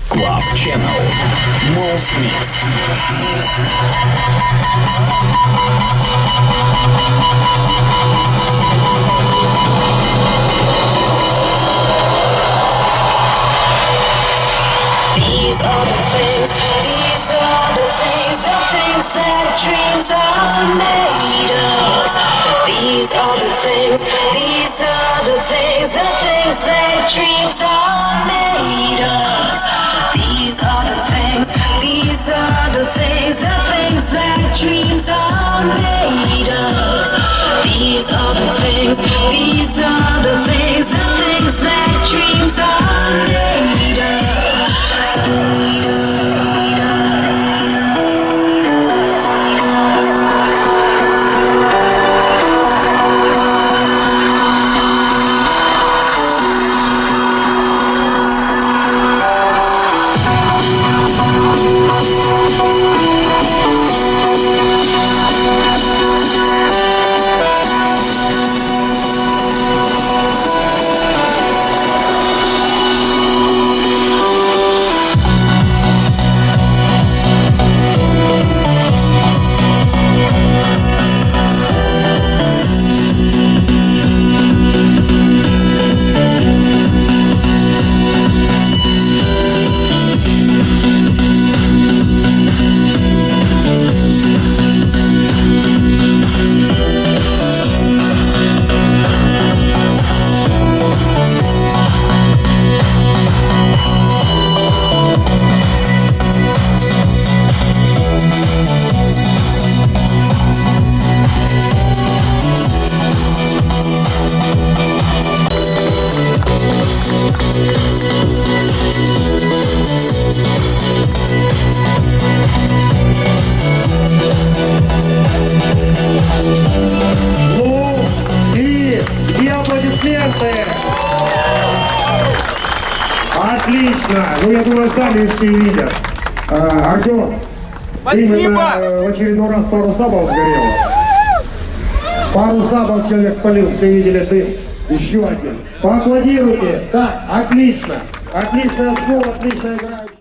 Club Channel Most Mixed. These are the things that dreams are made of. These are the things that dreams are made of. These are the things that dreams are made of. These are the things that dreams are made of. Отлично! Ну, я думаю, сами все видят. Артем, именно в очередной раз пару сабов сгорело. Пару сабов человек спалил, все видели дым. Еще один. Поаплодируйте. Так, отлично. Отличное шоу, отлично играют.